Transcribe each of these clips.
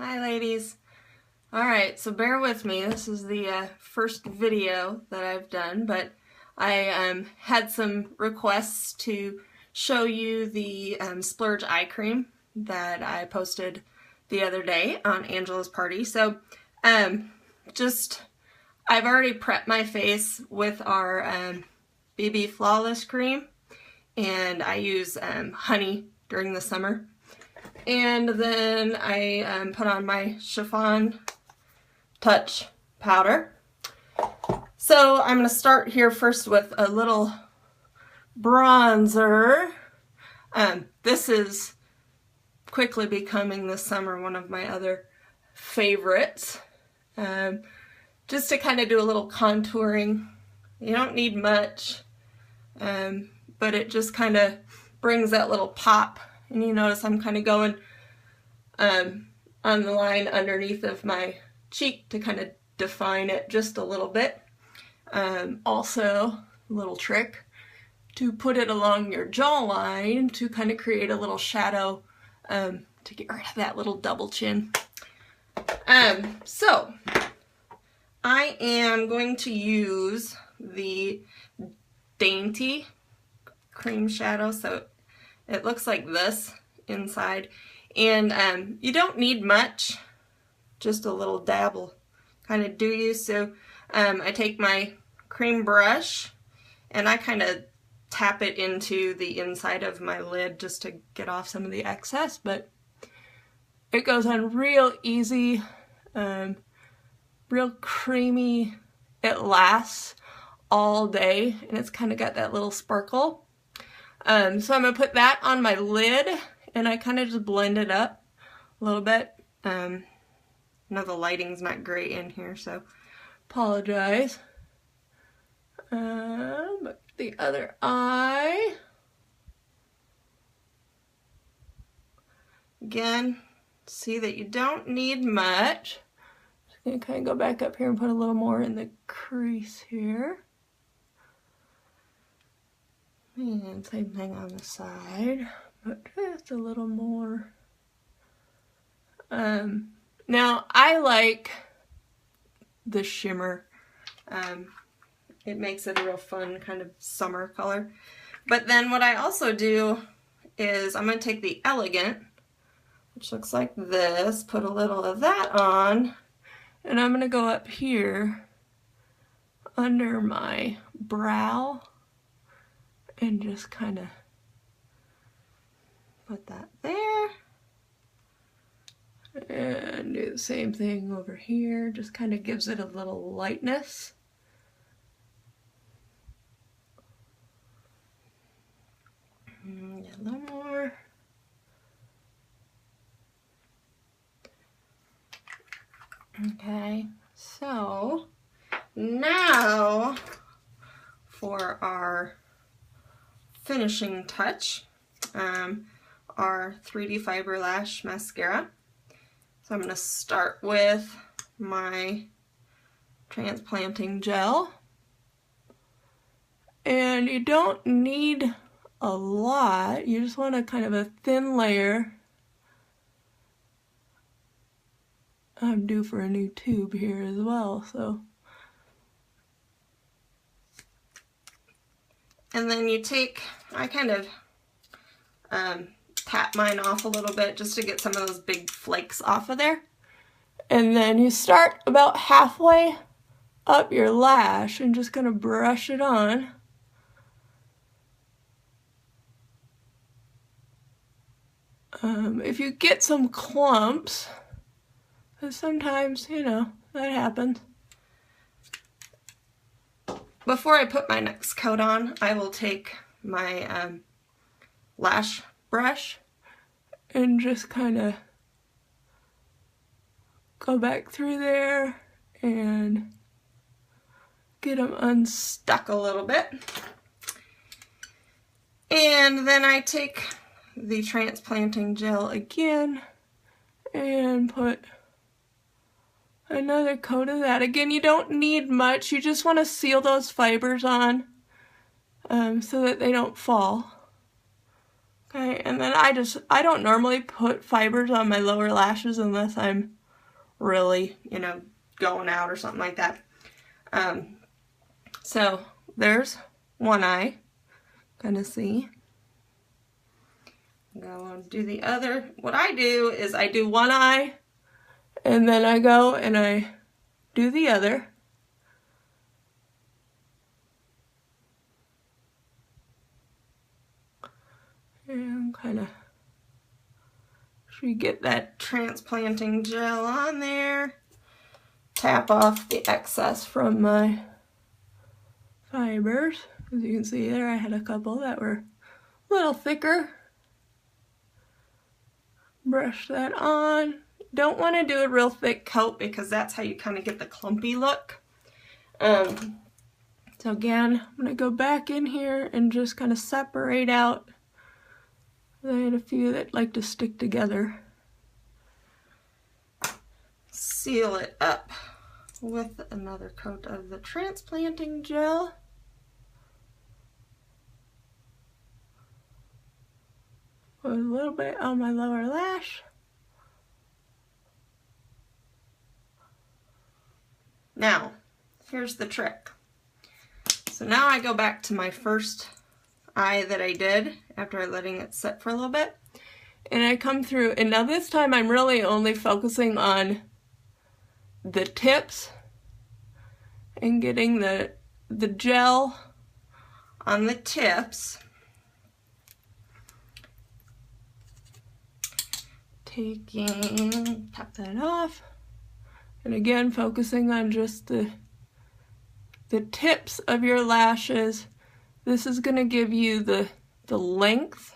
Hi ladies. Alright, so bear with me. This is the first video that I've done, but I had some requests to show you the Splurge eye cream that I posted the other day on Angela's party. So I've already prepped my face with our BB Flawless cream, and I use honey during the summer. And then I put on my Chiffon Touch powder. So I'm going to start here first with a little bronzer. This is quickly becoming this summer one of my other favorites. Just to kind of do a little contouring. You don't need much, but it just kind of brings that little pop. And you notice I'm kind of going on the line underneath of my cheek to kind of define it just a little bit. Also, a little trick, to put it along your jawline to kind of create a little shadow to get rid of that little double chin. So, I am going to use the Dainty cream shadow, so it looks like this inside, and you don't need much, just a little dab will kind of do you. So I take my cream brush and I kind of tap it into the inside of my lid just to get off some of the excess, but it goes on real easy, real creamy. It lasts all day and it's kind of got that little sparkle. So I'm going to put that on my lid, and I kind of just blend it up a little bit. I know the lighting's not great in here, so apologize. But the other eye. Again, see that you don't need much. Just going to kind of go back up here and put a little more in the crease here. And same thing on the side, but just a little more. Now I like the shimmer. It makes it a real fun kind of summer color. But then what I also do is I'm going to take the Elegant, which looks like this, put a little of that on, and I'm going to go up here under my brow and just kind of put that there, and do the same thing over here. Just kind of gives it a little lightness. A little more. Okay, so now for our finishing touch, our 3D Fiber Lash Mascara. So I'm going to start with my transplanting gel. And you don't need a lot, you just want a kind of a thin layer. I'm due for a new tube here as well, so. And then you take, I kind of tap mine off a little bit just to get some of those big flakes off of there. And then you start about halfway up your lash and just kind of brush it on. If you get some clumps, because sometimes, you know, that happens. Before I put my next coat on, I will take my lash brush and just kind of go back through there and get them unstuck a little bit. And then I take the transplanting gel again and put another coat of that. Again, you don't need much. You just want to seal those fibers on so that they don't fall. Okay, and then I don't normally put fibers on my lower lashes unless I'm really, you know, going out or something like that. So there's one eye, kind of see. Go and do the other. What I do is I do one eye, and then I go and I do the other. And kind of get that transplanting gel on there. Tap off the excess from my fibers. As you can see there, I had a couple that were a little thicker. Brush that on. Don't want to do a real thick coat because that's how you kind of get the clumpy look. So again, I'm going to go back in here and just kind of separate out. I had a few that like to stick together. Seal it up with another coat of the transplanting gel. Put a little bit on my lower lash. Now, here's the trick. So now I go back to my first eye that I did after letting it set for a little bit. And I come through, and now this time I'm really only focusing on the tips and getting the gel on the tips. Tap that off. And again, focusing on just the tips of your lashes. This is going to give you the length.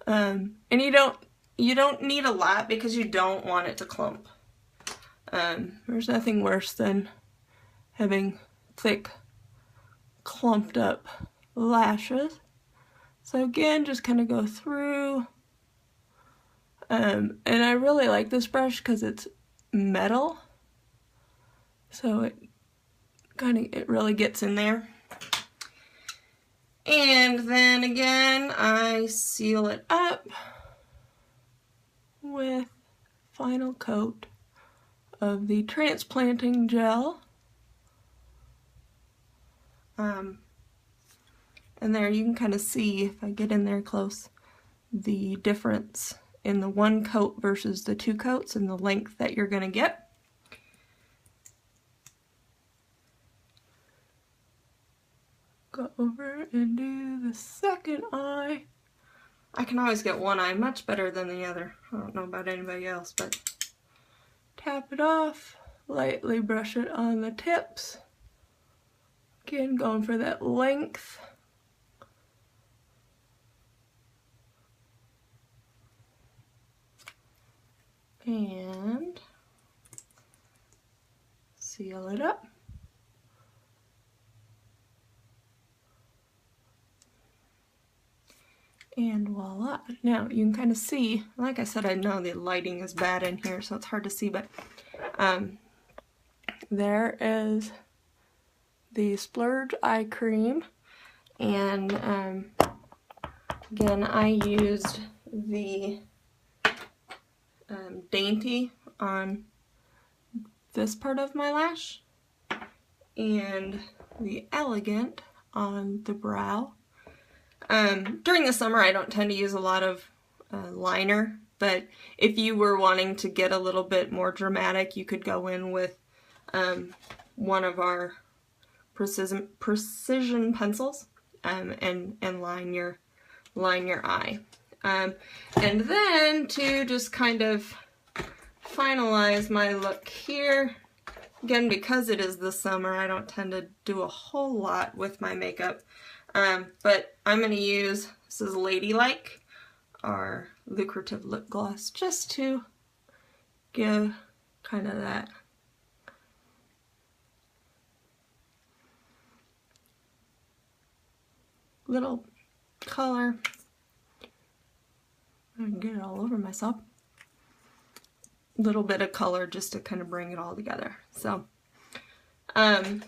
And you don't need a lot because you don't want it to clump. There's nothing worse than having thick, clumped up lashes. So again, just kind of go through. And I really like this brush because it's metal. So it really gets in there. And then again, I seal it up with final coat of the transplanting gel. And there you can kind of see, if I get in there close, the difference in the one coat versus the two coats and the length that you're going to get. Go over and do the second eye. I can always get one eye much better than the other. I don't know about anybody else, but tap it off, lightly brush it on the tips. Again, going for that length. And seal it up. And voila. Now you can kind of see, like I said, I know the lighting is bad in here, so it's hard to see, but there is the Splurge eye cream. And again, I used the Dainty on this part of my lash and the Elegant on the brow. During the summer I don't tend to use a lot of liner, but if you were wanting to get a little bit more dramatic, you could go in with one of our precision pencils and line your eye. And then to just kind of finalize my look here, again, because it is the summer, I don't tend to do a whole lot with my makeup, but I'm going to use, this is Ladylike, our lucrative lip gloss, just to give kind of that little color. I can get it all over myself. Little bit of color just to kind of bring it all together. So, if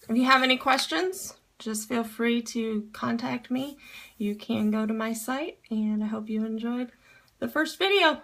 you have any questions, just feel free to contact me. You can go to my site, and I hope you enjoyed the first video.